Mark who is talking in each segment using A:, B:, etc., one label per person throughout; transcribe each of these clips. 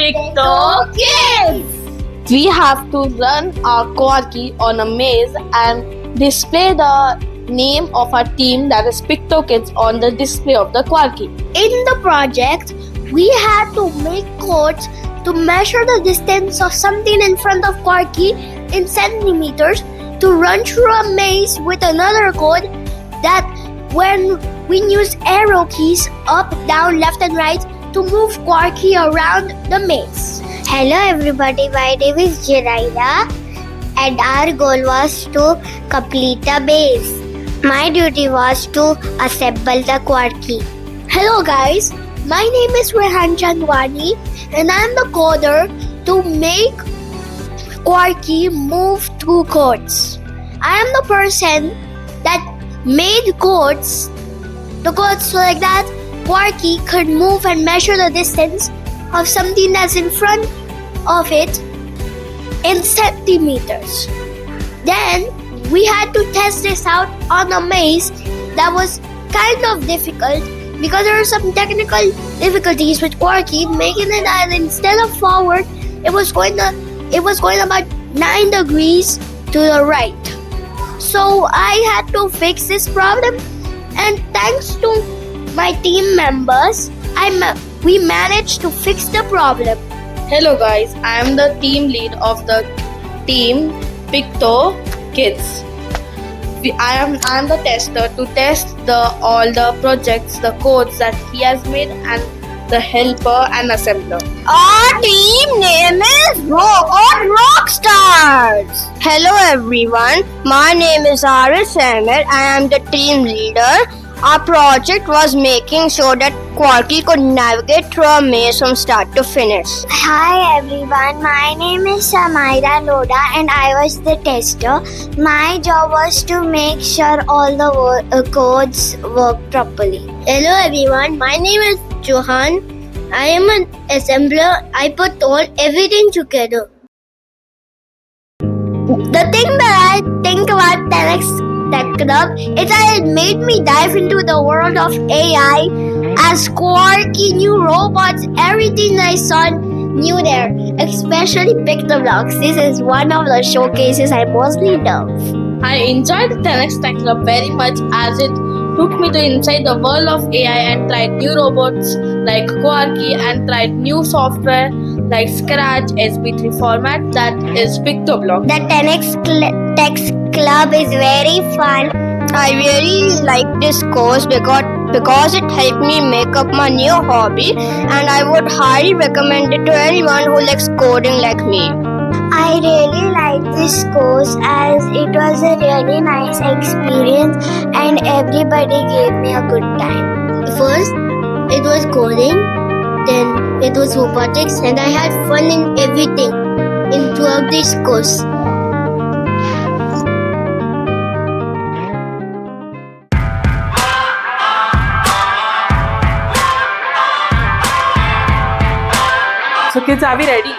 A: Picto Kids! We have to run our Quirky on a maze and display the name of our team, that is Picto Kids, on the display of the Quirky.
B: In the project, we had to make codes to measure the distance of something in front of Quirky in centimeters to run through a maze with another code that when we use arrow keys up, down, left and right to move Quirky around the maze.
C: Hello everybody, my name is Jiraiya and our goal was to complete the maze. My duty was to assemble the Quirky.
B: Hello guys, my name is Rehan Chandwani and I am the coder to make Quirky move through codes. I am the person that made codes, the codes so like that Quirky could move and measure the distance of something that's in front of it in centimeters. Then we had to test this out on a maze that was kind of difficult because there were some technical difficulties with Quirky, making it that instead of forward, it was going about 9 degrees to the right. So I had to fix this problem, and thanks to my team members, we managed to fix the problem.
A: Hello guys, I am the team lead of the team Picto Kids. I am the tester to test all the projects, the codes that he has made, and the helper and assembler.
C: Our team name is Rockstars. Hello everyone, my name is Aris Ahmed. I am the team leader. Our project was making sure that Quirky could navigate through a maze from start to finish.
D: Hi everyone, my name is Samaira Loda and I was the tester. My job was to make sure all the codes work properly.
B: Hello everyone, my name is Johan. I am an assembler. I put everything together. The thing that I think about 10xTechClub is that it made me dive into the world of AI as Quirky, new robots, everything I saw new there, especially Pictoblocks. This is one of the showcases I mostly love.
A: I enjoyed the 10xTechClub very much as it took me to inside the world of AI and tried new robots like Quirky and tried new software like Scratch, SP3 format, that is Pictoblocks.
D: The 10xTechClub is very fun.
C: I really like this course because it helped me make up my new hobby, and I would highly recommend it to anyone who likes coding like me.
D: I really liked this course as it was a really nice experience and everybody gave me a good time.
B: First, it was coding, then it was robotics, and I had fun in everything throughout this course.
A: So kids, are we ready?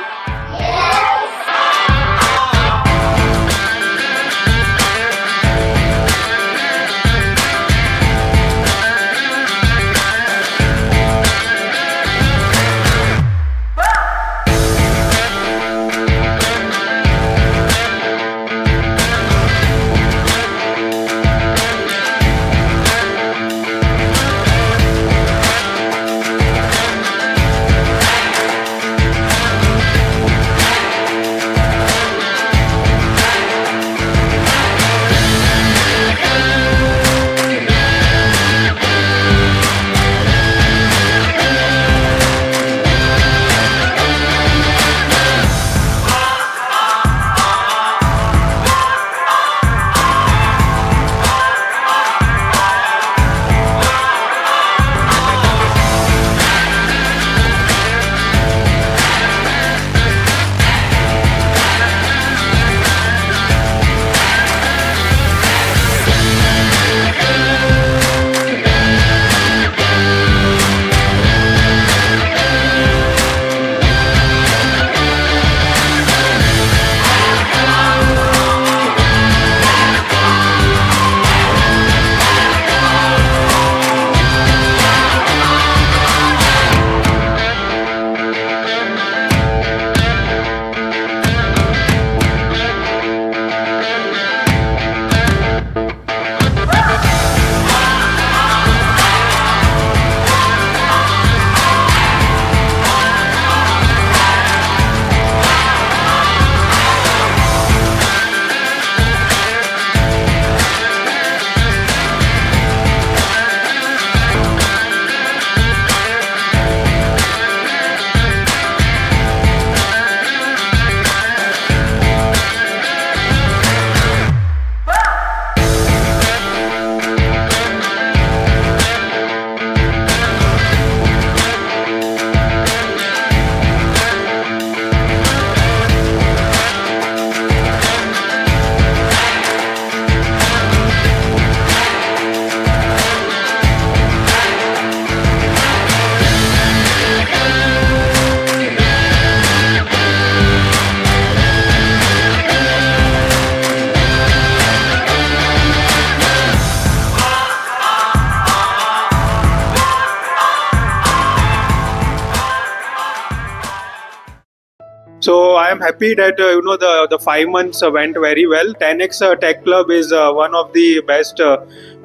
E: So I am happy that the 5 months went very well. 10x Tech Club is one of the best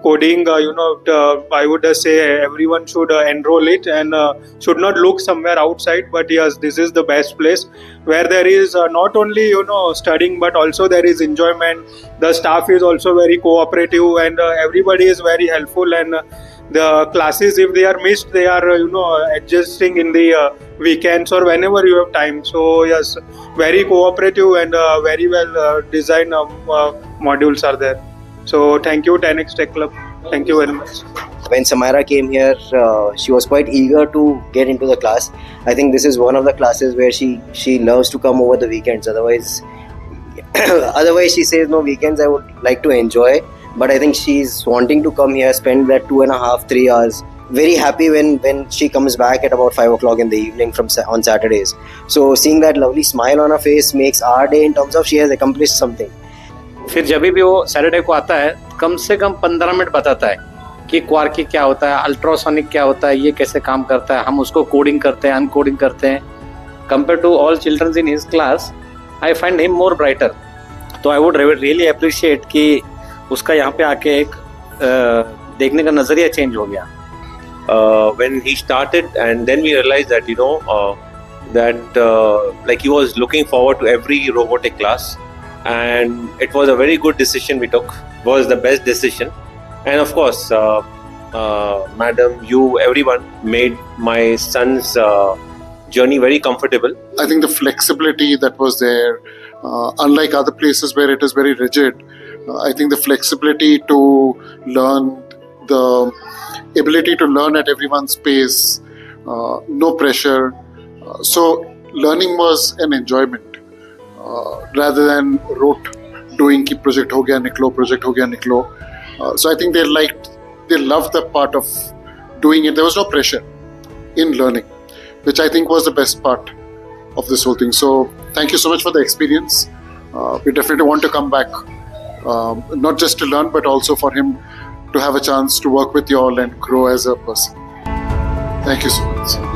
E: coding. I would say everyone should enroll it and should not look somewhere outside. But yes, this is the best place where there is not only studying but also there is enjoyment. The staff is also very cooperative and everybody is very helpful and. The classes, if they are missed, they are adjusting in the weekends or whenever you have time. So yes, very cooperative and very well designed modules are there. So thank you 10x Tech Club. Thank you very much.
F: When Samira came here, she was quite eager to get into the class. I think this is one of the classes where she loves to come over the weekends. Otherwise she says no, weekends I would like to enjoy. But I think she's wanting to come here, spend that 2.5-3 hours. Very happy when she comes back at about 5 o'clock in the evening on Saturdays. So seeing that lovely smile on her face makes our day in terms of she has accomplished something.
G: फिर जब भी वो Saturday को आता है कम से कम 15 minute बताता है कि क्वार्की क्या होता है, अल्ट्रासोनिक क्या होता है, ये कैसे काम करता है, हम उसको कोडिंग करते हैं, अनकोडिंग करते हैं. Compare to all childrens in his class I find him more brighter. तो आई वुड रियली अप्रिशिएट कि उसका यहाँ पे आके एक देखने का नजरिया चेंज हो गया.
H: When he started, and then we realized that like he was looking forward to every robotic class, and it was a very good decision we took. Was the best decision, and of course, madam, you, everyone made my son's journey very comfortable.
I: I think the flexibility that was there, unlike other places where it is very rigid. I think the flexibility to learn, the ability to learn at everyone's pace, no pressure. So learning was an enjoyment rather than rote doing ki project ho gaya niklo. So I think they loved that part of doing it. There was no pressure in learning, which I think was the best part of this whole thing. So thank you so much for the experience. We definitely want to come back. Not just to learn, but also for him to have a chance to work with you all and grow as a person. Thank you so much.